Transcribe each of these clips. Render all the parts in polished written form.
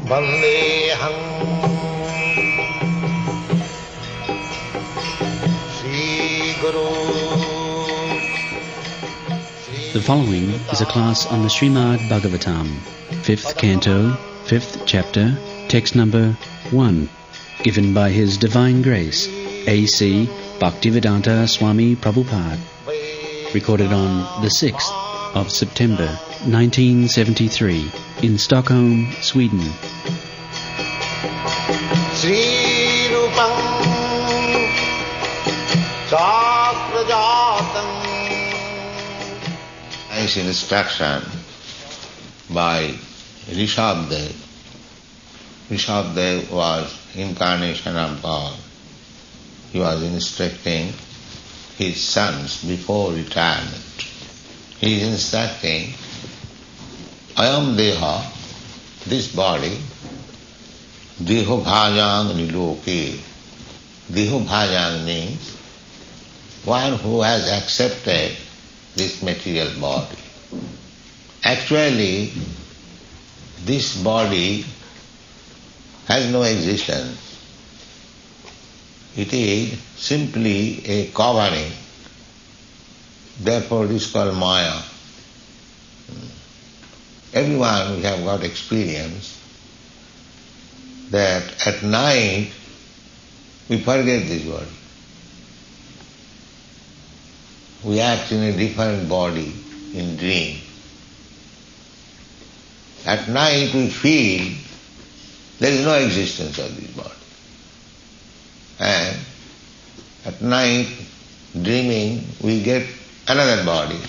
Vandeham Sri Guru. The following is a class on the Srimad Bhagavatam, 5th Canto, 5th Chapter, text number 1, given by His Divine Grace, A.C. Bhaktivedanta Swami Prabhupada, recorded on the 6th of September 1973 in Stockholm, Sweden. Sri Rupam Sakrajatam. Nice instruction by Rishabdev. Rishabdev was incarnation of God. He was instructing his sons before retirement. He is instructing, Ayam Deha, this body, Deho Bhajang Niloke. Deho Bhajang means one who has accepted this material body. Actually, this body has no existence. It is simply a covering. Therefore it is called Maya. Everyone, we have got experience that at night we forget this body. We act in a different body in dream. At night we feel there is no existence of this body. And at night, dreaming, we get another body,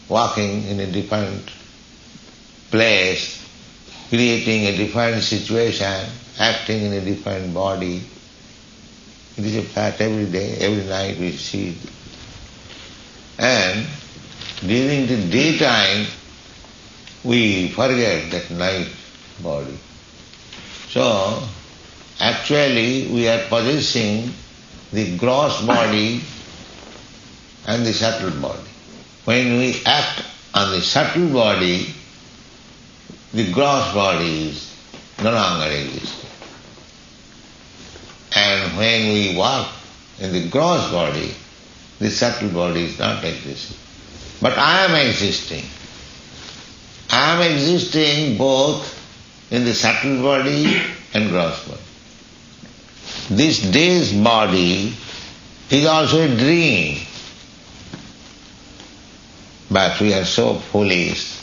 walking in a different place, creating a different situation, acting in a different body. It is a fact every day, every night we see it. And during the daytime, we forget that night body. So, actually, we are possessing the gross body and the subtle body. When we act on the subtle body, the gross body is no longer existing. And when we walk in the gross body, the subtle body is not existing. But I am existing. I am existing both in the subtle body and gross body. This day's body is also a dream. But we are so foolish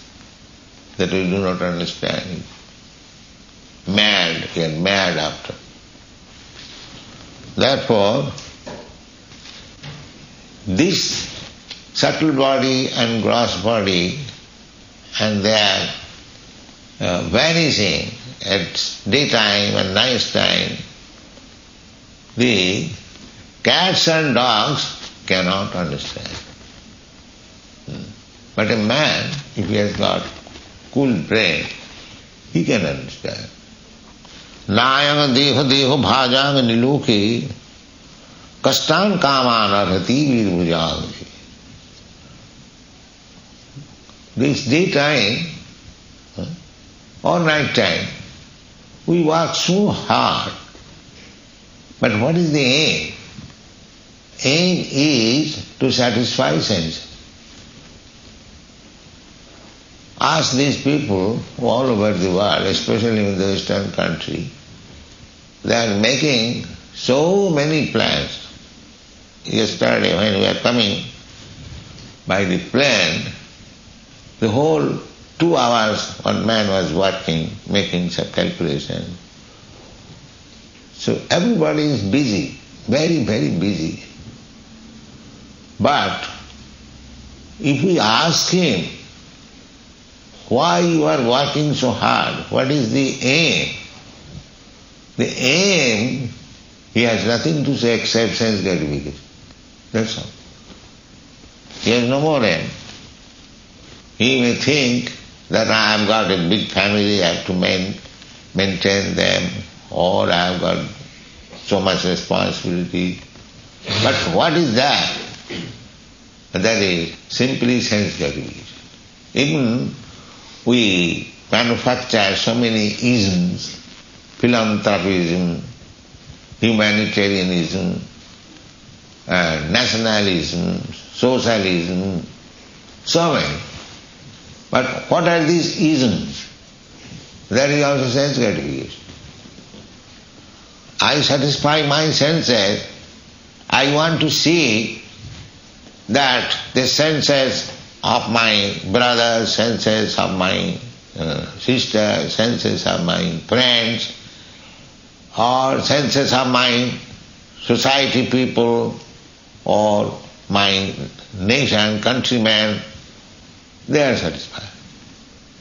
that we do not understand it. Mad, we are mad after. Therefore, this subtle body and gross body, and they are vanishing at daytime and night time, the cats and dogs cannot understand. But a man, if he has got cool brain, he can understand. Nayang deho deho bhajang niloke kastan kaman arhati virbhujang. This daytime or night time, we work so hard. But what is the aim? Aim is to satisfy senses. Ask these people all over the world, especially in the Western country, they are making so many plans. Yesterday when we were coming by the plane, the whole 2 hours one man was working, making some calculation. So everybody is busy, very, very busy. But if we ask him, why you are working so hard? What is the aim? The aim, he has nothing to say except sense gratification. That's all. He has no more aim. He may think that I have got a big family, I have to maintain them, or I have got so much responsibility. But what is that? That is simply sense gratification. Even we manufacture so many isms, philanthropism, humanitarianism, nationalism, socialism, so many. But what are these isms? That is also sense gratification. I satisfy my senses. I want to see that the senses of my brother, senses of my sister, senses of my friends, or senses of my society people, or my nation, countrymen, they are satisfied.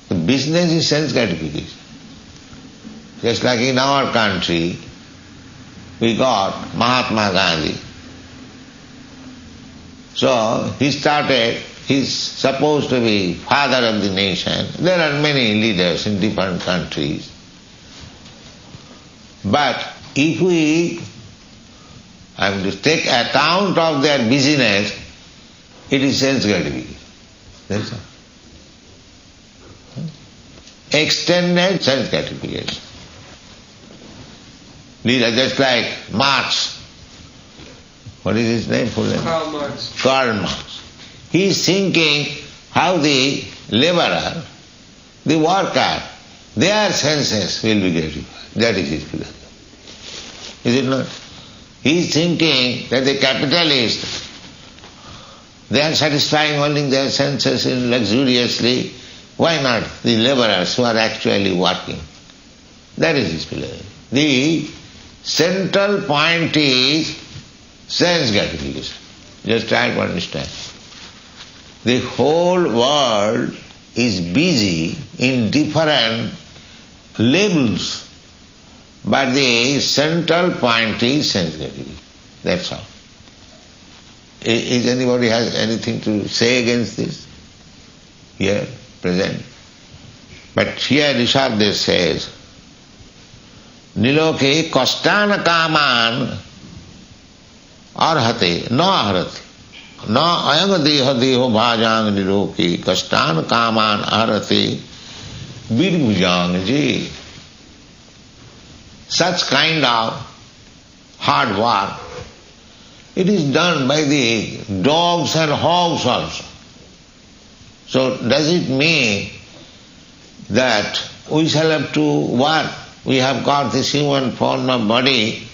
The business is sense gratification. Just like in our country, we got Mahatma Gandhi. So he's supposed to be father of the nation. There are many leaders in different countries. But if we have to take account of their business, it is sense gratification. That's all. Extended sense gratification. Leader, just like Marx. What is his name? Karl Marx. Karl Marx. He is thinking how the laborer, the worker, their senses will be gratified. That is his philosophy. Is it not? He is thinking that the capitalists, they are satisfying only their senses luxuriously. Why not the laborers who are actually working? That is his philosophy. The central point is sense gratification. Just try to understand. The whole world is busy in different levels, but the central point is sense gratification. That's all. Is anybody has anything to say against this? Here, present. But here Rishabdev says, Niloke kastana kaman arhate, no ahrate. No ayang deha deho bhajang niloke kastana kaman arhate virbhujang ji. Such kind of hard work, it is done by the dogs and hogs also. So does it mean that we shall have to work? We have got this human form of body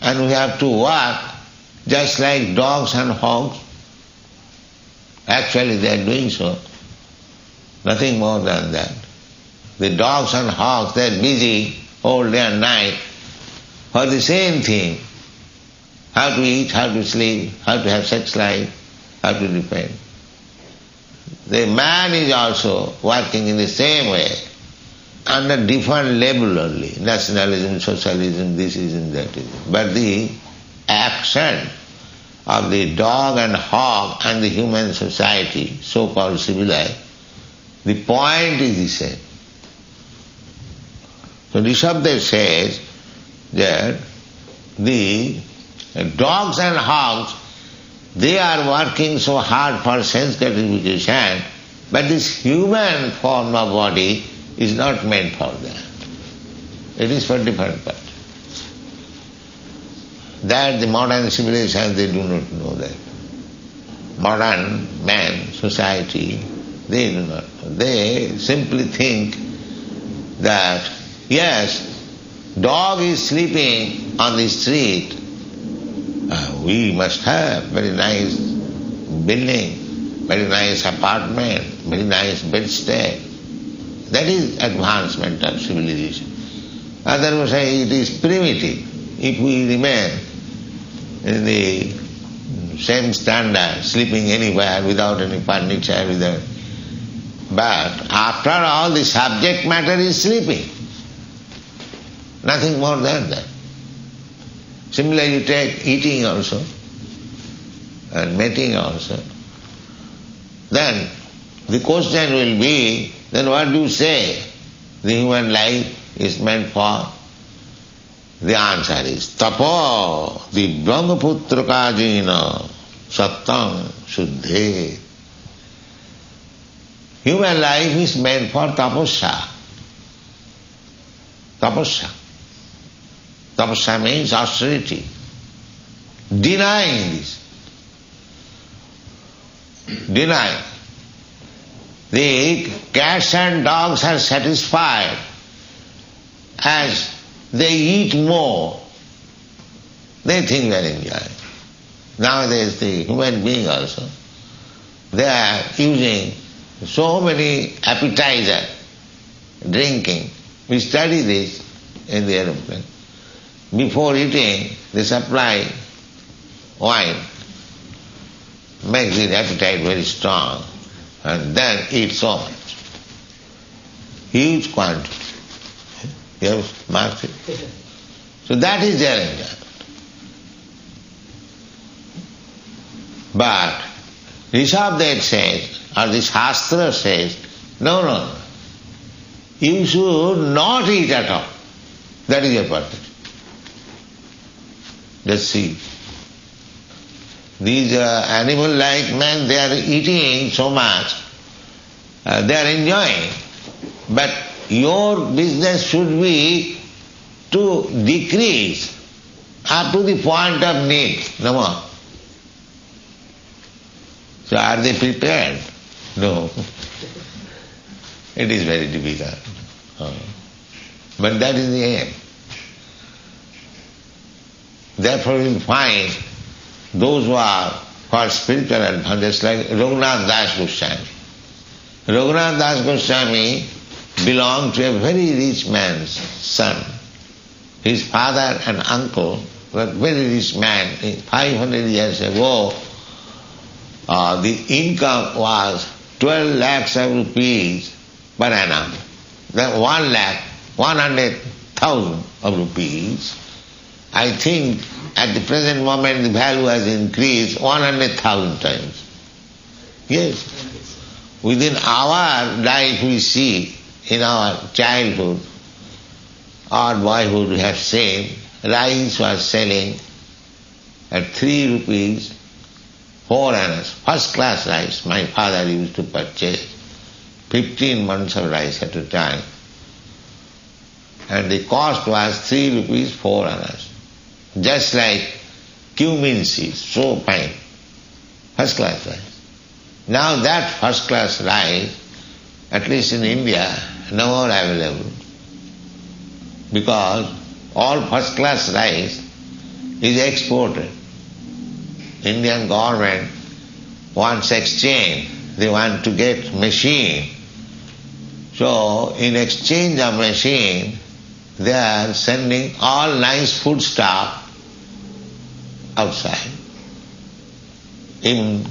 and we have to work just like dogs and hogs. Actually they are doing so. Nothing more than that. The dogs and hogs, they are busy all day and night for the same thing. How to eat, how to sleep, how to have sex life, how to depend. The man is also working in the same way, on a different level only. Nationalism, socialism, this is and that is. But the action of the dog and hog and the human society, so-called civilized, the point is the same. So Rishabdev says that the dogs and hogs, they are working so hard for sense gratification, but this human form of body is not meant for that. It is for different purpose. That the modern civilization, they do not know that. Modern man, society, they do not know. They simply think that, yes, dog is sleeping on the street, we must have very nice building, very nice apartment, very nice bedstead. That is advancement of civilization. Otherwise it is primitive. If we remain in the same standard, sleeping anywhere without any furniture, but after all the subject matter is sleeping. Nothing more than that. Similarly, you take eating also and mating also. Then the question will be, then what do you say the human life is meant for? The answer is tapo divyanga kajina sattam shuddhe. Human life is meant for tapasya. Tapasya. Tapasya means austerity. Denying this. Denying. The cats and dogs are satisfied as they eat more. They think they are enjoying. Nowadays the human being also, they are using so many appetizer, drinking. We study this in the aeroplane. Before eating, they supply wine, makes the appetite very strong, and then eat so much. Huge quantity. You have marked it? So that is their enjoyment. But Rishabdev says, or the Shastra says, no. You should not eat at all. That is your purpose. Just see. These animal-like men, they are eating so much, they are enjoying. But your business should be to decrease up to the point of need, no more. So are they prepared? No. It is very difficult. But that is the aim. Therefore you will find those who are for spiritual advantage, like Raghunath Das Goswami. Raghunath Das Goswami belonged to a very rich man's son. His father and uncle were very rich men. 500 years ago, the income was 12 lakhs of rupees per annum. Then 1,100,000 of rupees. I think at the present moment the value has increased 100,000 times. Yes. Within our life we see, in our childhood or boyhood we have seen, rice was selling at 3 rupees 4 annas, first class rice. My father used to purchase 15 months of rice at a time. And the cost was 3 rupees 4 annas. Just like cumin seeds, so fine. First class rice. Now that first class rice, at least in India, no more available. Because all first class rice is exported. Indian government wants exchange. They want to get machine. So in exchange of machine, they are sending all nice food stuff outside. Even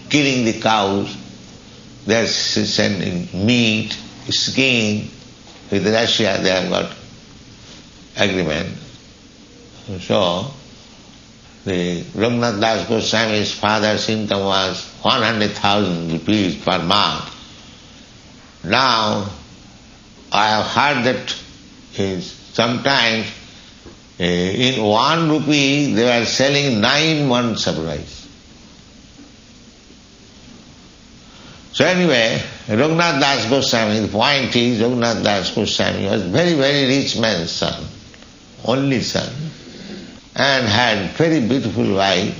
killing the cows, they are sending meat, skin. With Russia they have got agreement. So the Raghunath Das Goswami's father's income was 100,000 rupees per month. Now I have heard that sometimes in 1 rupee they were selling 9 months of rice. So anyway, Raghunath Das Goswami, the point is Raghunath Das Goswami was very, very rich man's son, only son, and had very beautiful wife.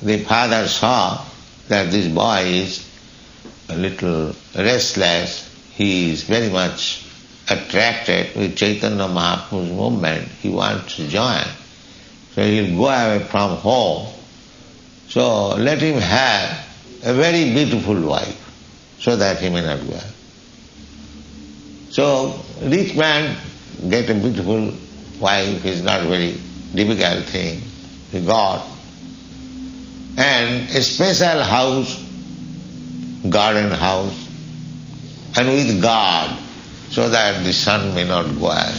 The father saw that this boy is a little restless, he is very much attracted with Chaitanya Mahaprabhu's movement, he wants to join. So he'll go away from home. So let him have a very beautiful wife, so that he may not go away. So rich man get a beautiful wife is not very difficult thing. He got. And a special house, garden house, and with guard, so that the sun may not go out.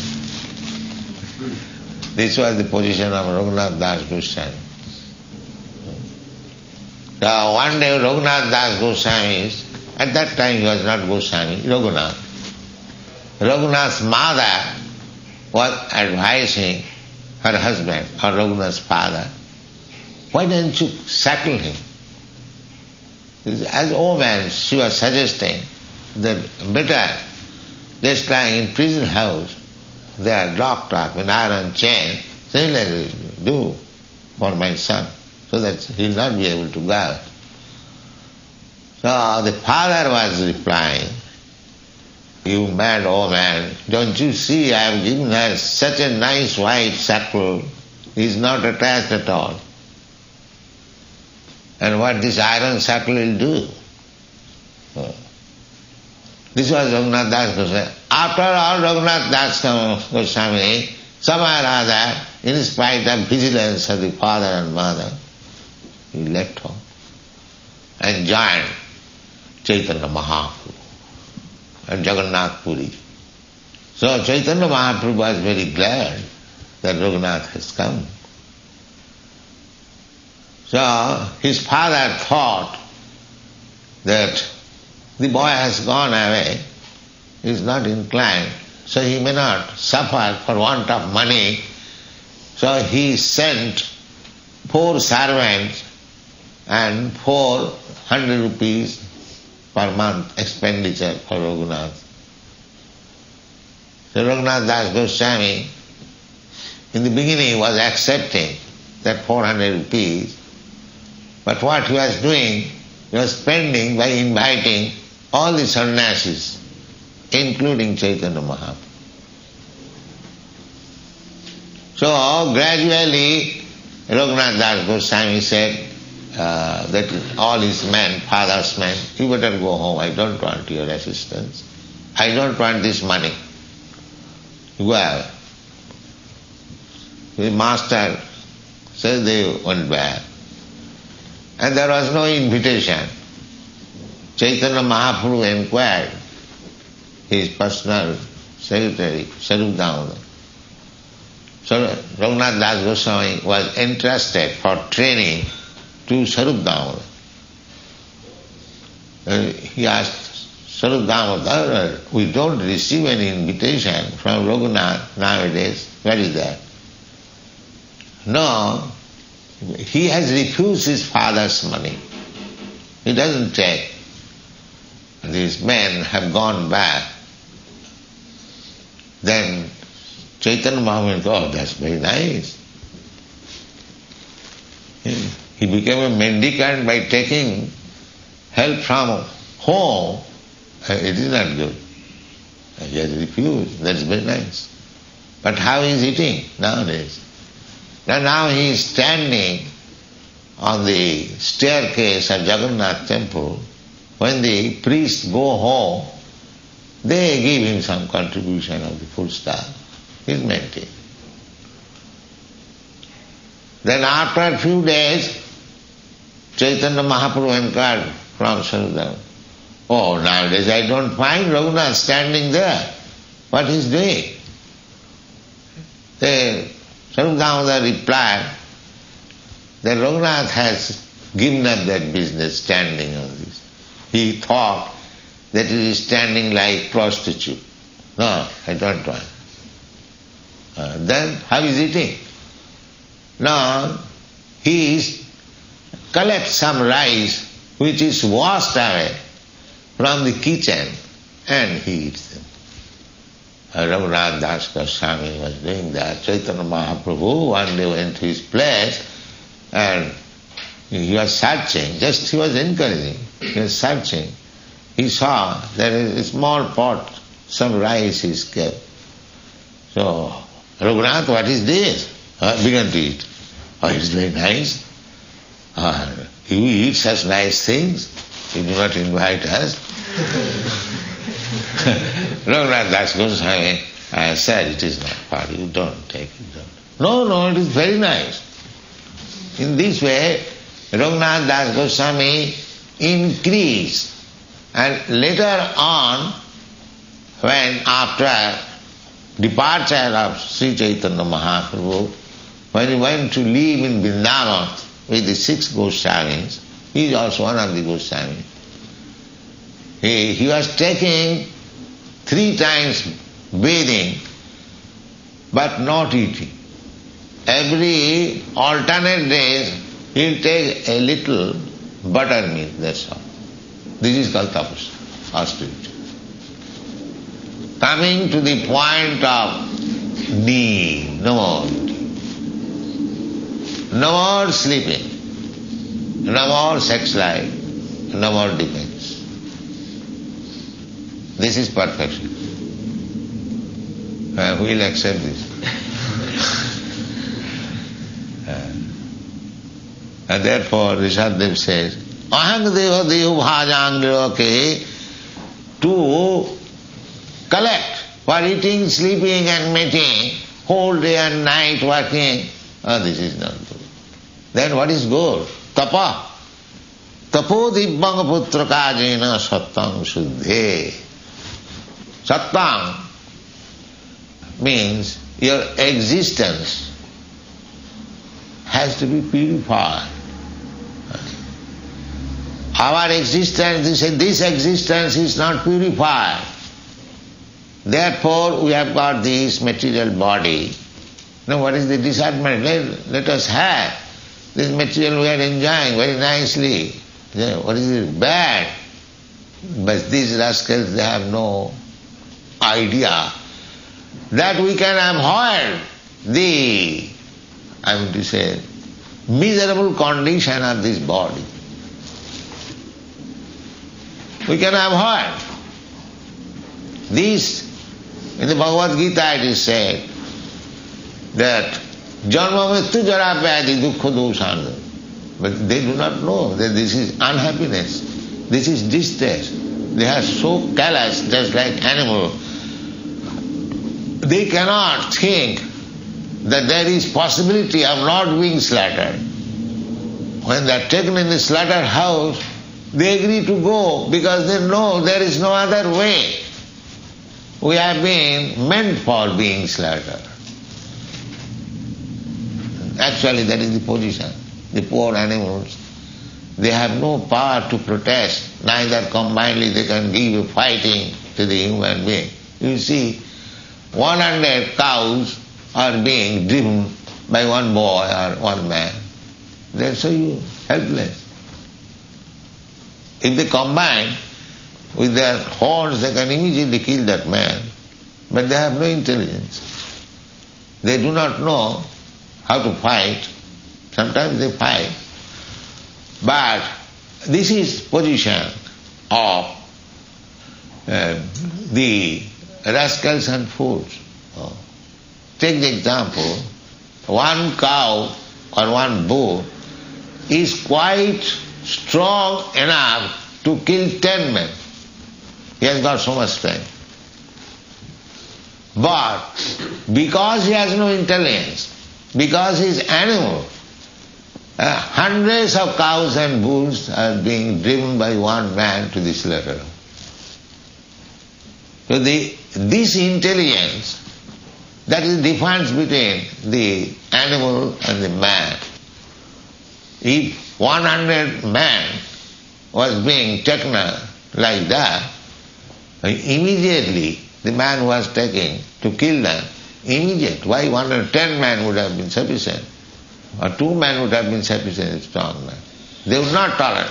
This was the position of Raghunath Das Goswami. So one day Raghunath Das Goswami, at that time he was not Goswami, Raghunath. Raghunath's mother was advising her husband, or Raghunath's father, why don't you settle him? As woman, she was suggesting that better just lying in prison house they are locked up in iron chain. Similarly, do for my son, so that he will not be able to go out. So the father was replying, "You mad old man, don't you see I have given her such a nice white shackle, he is not attached at all. And what this iron shackle will do?" This was Raghunath Das Goswami. After all, Raghunath Das Goswami, somehow or other, in spite of vigilance of the father and mother, he left home and joined Chaitanya Mahaprabhu and Jagannath Puri. So Chaitanya Mahaprabhu was very glad that Raghunath has come. So his father thought that the boy has gone away, he is not inclined, so he may not suffer for want of money. So he sent 4 servants and 400 rupees per month expenditure for Raghunath. So Raghunath Das Goswami in the beginning was accepting that 400 rupees, but what he was doing, he was spending by inviting all the sannyasis, including Chaitanya Mahaprabhu. So gradually Raghunath Das Goswami said that all his men, father's men, you better go home, I don't want your assistance. I don't want this money. Go away. The master said they went back. And there was no invitation. Chaitanya Mahaprabhu inquired his personal secretary, Sarup Damodar. So Raghunath Das Goswami was entrusted for training to Sarup Damodar. He asked Sarup Damodar, we don't receive any invitation from Raghunath nowadays. What is that? No, he has refused his father's money. He doesn't take. These men have gone back. Then Chaitanya Mahaprabhu thought, oh, that's very nice. He became a mendicant by taking help from home. It is not good. He has refused. That's very nice. But how is eating nowadays? Now he is standing on the staircase of Jagannath temple. When the priests go home, they give him some contribution of the food stuff. He is maintaining. Then after a few days, Chaitanya Mahaprabhu inquired from Sarup. Oh, nowadays I don't find Raghunath standing there. What he is doing? Sarup Damodar replied that Raghunath has given up that business standing on this. He thought that he is standing like prostitute. No, I don't want. Then how is eating? Now he collects some rice which is washed away from the kitchen and he eats them. Raghunath Das Goswami was doing that. Chaitanya Mahaprabhu one day went to his place and he was searching, just he was encouraging, he was searching. He saw there is a small pot, some rice is kept. So, Raghunath, what is this? Began to eat. Oh, it's very nice. You eat such nice things, you do not invite us. Raghunath Das Goswami said, it is not for you, don't take it. Don't. No, it is very nice. In this way, Raghunath Das Goswami increased. And later on, when after departure of Sri Chaitanya Mahaprabhu, when he went to live in Vrindavan with the 6 Goswamis, he is also one of the Goswamis. He was taking 3 times bathing, but not eating. Every alternate days, he will take a little buttermilk, that's all. This is called tapasya, austerity. Coming to the point of need, no more. No more sleeping, no more sex life, no more defense. This is perfection. Who will accept this? And therefore Rishabdev says, Ahang deho deho bhajang liloke, to collect for eating, sleeping and mating, whole day and night working, this is not good. Then what is good? Tapa. Tapo dibbang putra kajena sattang suddhe. Sattang means your existence has to be purified. Our existence, this existence is not purified. Therefore we have got this material body. Now what is the disadvantage? Let us have this material we are enjoying very nicely. What is it? Bad. But these rascals, they have no idea that we can avoid the, miserable condition of this body. We can avoid. This, in the Bhagavad Gita it is said that Janma mrityu jara vyadhi dukkha dosana. But they do not know that this is unhappiness, this is distress. They are so callous, just like animals. They cannot think that there is possibility of not being slaughtered. When they are taken in the slaughterhouse, they agree to go because they know there is no other way. We have been meant for being slaughtered. Actually, that is the position. The poor animals, they have no power to protest, neither combinedly they can give fighting to the human being. You see, 100 cows are being driven by one boy or one man. They are so helpless. If they combine with their horns, they can immediately kill that man. But they have no intelligence. They do not know how to fight. Sometimes they fight. But this is position of the rascals and fools. Take the example, one cow or one bull is quite strong enough to kill 10 men. He has got so much strength. But because he has no intelligence, because he is animal, hundreds of cows and bulls are being driven by one man to the slaughter. So this intelligence, that is the difference between the animal and the man. If 100 men was being taken like that, immediately the man who was taken to kill them, immediate. Why 110 men would have been sufficient? Or 2 men would have been sufficient, strong men. They would not tolerate.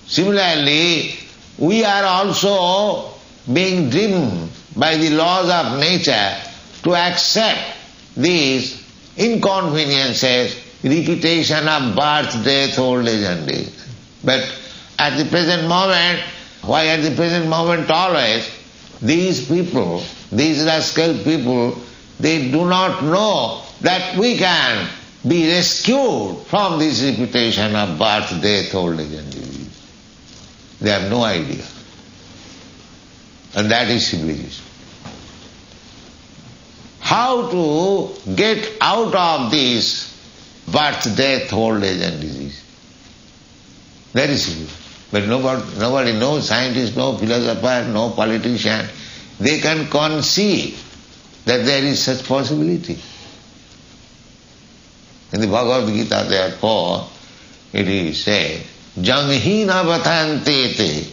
Similarly, we are also being driven by the laws of nature to accept these inconveniences, repetition of birth, death, old age and age. But at the present moment, why at the present moment always, these people, these rascal people, they do not know that we can be rescued from this repetition of birth, death, old age and disease. They have no idea. And that is civilization. How to get out of this birth, death, old age and disease? Very simple. But nobody, no scientist, no philosopher, no politician, they can conceive that there is such possibility. In the Bhagavad Gita, therefore, it is said, Janghina vatantete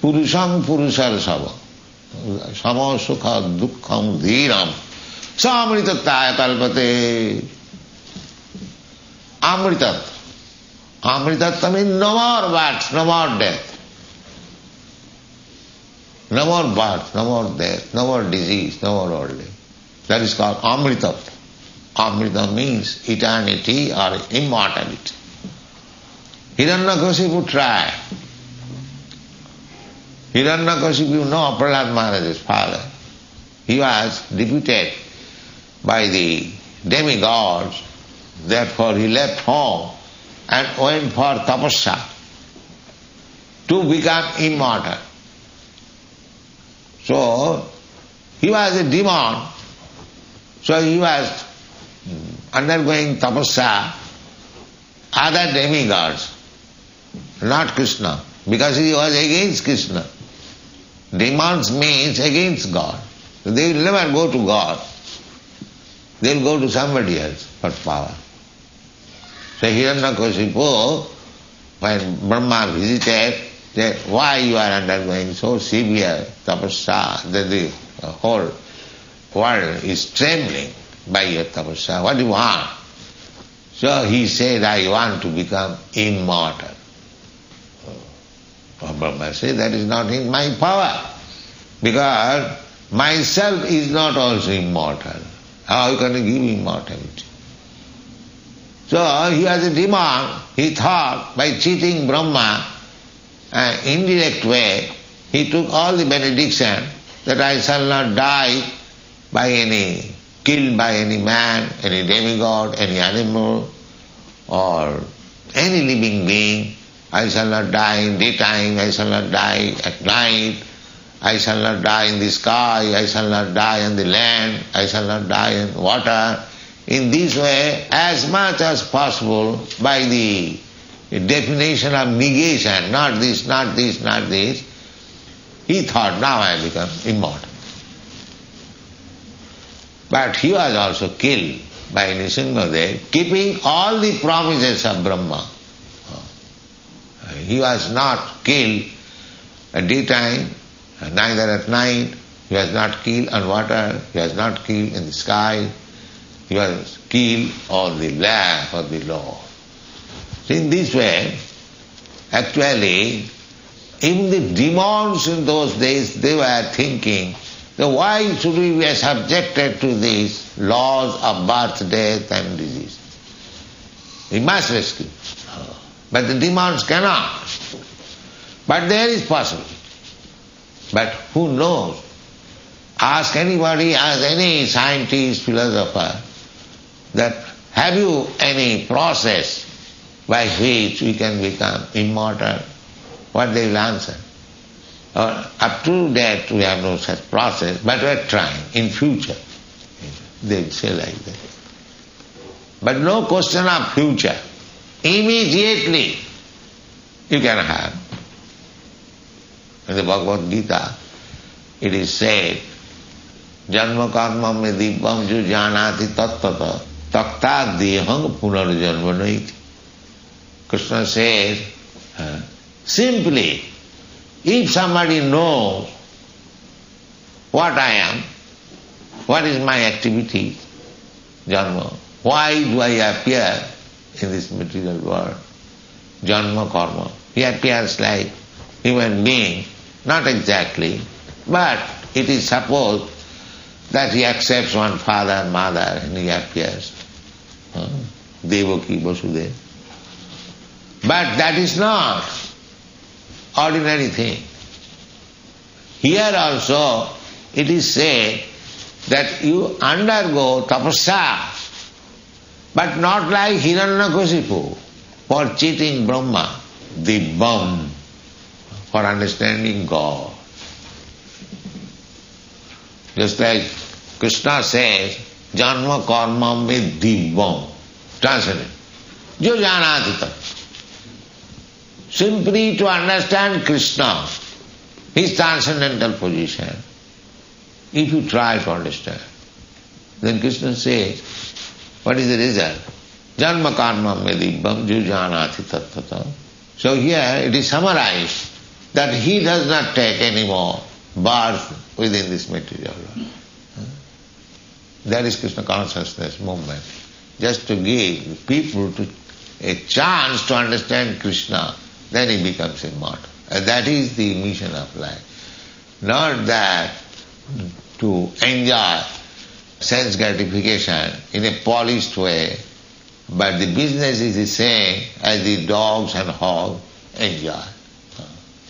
purusham purusar sava samo sukha dukkham dhiram samritataya kalpate. Amritat. Amritat means no more birth, no more death. No more birth, no more death, no more disease, no more old age. That is called Amrita. Amrita means eternity or immortality. Hiranyakashipu tried. Hiranyakashipu, you know Prahlad Maharaj's father. He was deputed by the demigods, therefore he left home and went for tapasya to become immortal. So, he was a demon, so he was undergoing tapasya, other demigods, not Krishna, because he was against Krishna. Demons means against God. They will never go to God. They will go to somebody else for power. So Hiranyakashipu, when Brahma visited, said, why you are undergoing so severe tapasya that the whole world is trembling by your tapasya? What do you want? So he said, I want to become immortal. Brahma said, that is not in my power, because myself is not also immortal. How can I give immortality? So he was a demon. He thought by cheating Brahma, indirect way, he took all the benediction that I shall not die killed by any man, any demigod, any animal, or any living being. I shall not die in daytime, I shall not die at night, I shall not die in the sky, I shall not die on the land, I shall not die in water. In this way, as much as possible, by the definition of negation, not this, not this, not this, he thought, now I become immortal. But he was also killed by Nrsimhadev, keeping all the promises of Brahma. He was not killed at daytime, neither at night. He was not killed on water, he was not killed in the sky. He was killed on the lap of the Lord. So in this way, actually, even the demons in those days, they were thinking, that why should we be subjected to these laws of birth, death and disease? We must rescue. But the demons cannot. But there is possible. But who knows? Ask anybody, ask any scientist, philosopher, that have you any process by which we can become immortal? What they will answer? Up to that we have no such process, but we are trying in future. They will say like that. But no question of future. Immediately you can have. In the Bhagavad Gita it is said, Janma karma me dibbam ju janati tattata takta dehang punarjanma naiti. Krishna says, simply, if somebody knows what I am, what is my activity, janma, why do I appear in this material world, janma karma. He appears like human being, not exactly, but it is supposed that he accepts one father and mother and he appears. Devaki Vasudeva. But that is not ordinary thing. Here also it is said that you undergo tapasya, but not like Hiranyakashipu for cheating Brahma, dibbam, for understanding God. Just like Krishna says, janma karma me dibbam. Translate. Jo janati tat. Simply to understand Krishna, his transcendental position, if you try to understand, then Krishna says, what is the result? Janma karma me dibbam jo janati tattata. So here it is summarized that he does not take any more birth within this material world. That is Krishna consciousness movement. Just to give people a chance to understand Krishna, then he becomes immortal. And that is the mission of life. Not that to enjoy sense gratification in a polished way, but the business is the same as the dogs and hogs enjoy.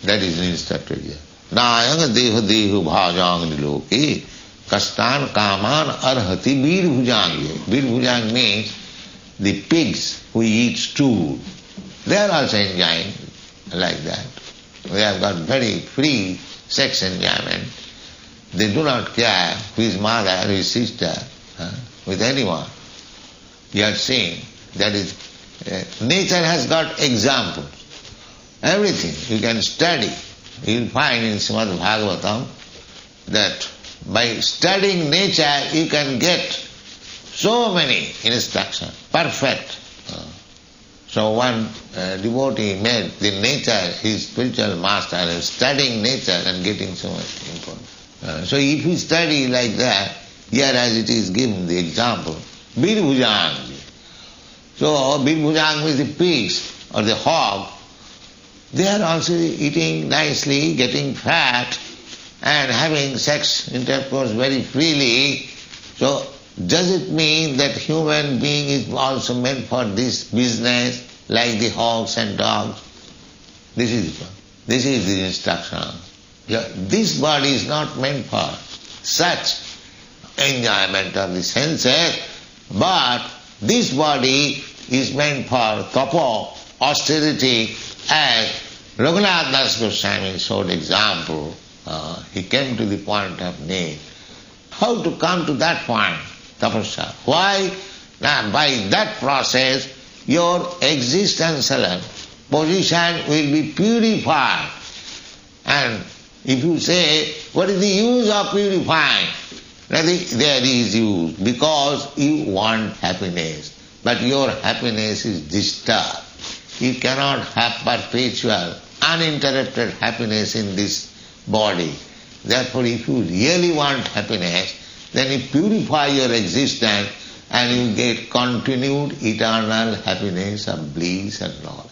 That is instructed here. Nayanga deha dehu bhajang niloki kastan kaman arhati bir bhujang. Bir bhujang means the pigs who eat stool. They are also enjoying like that. They have got very free sex enjoyment. They do not care who is mother, who is sister, with anyone. You have seen, that is, nature has got examples. Everything you can study. You will find in Srimad Bhagavatam that by studying nature you can get so many instructions, perfect. So one devotee made the nature his spiritual master and studying nature and getting so much important. So if you study like that, here as it is given the example, Bir Bhujang. So Bir Bhujang means the pigs or the hog. They are also eating nicely, getting fat and having sex intercourse very freely. So does it mean that human being is also meant for this business like the hogs and dogs? This is the instruction. This body is not meant for such enjoyment of the senses, but this body is meant for tapo, austerity, as Raghunath Das Goswami showed example. He came to the point of need. How to come to that point? Tapasya. Why? Now, by that process, your existential position will be purified. And if you say, what is the use of purifying? There is use, because you want happiness. But your happiness is disturbed. You cannot have perpetual, uninterrupted happiness in this body. Therefore, if you really want happiness, then you purify your existence and you get continued eternal happiness of bliss and knowledge.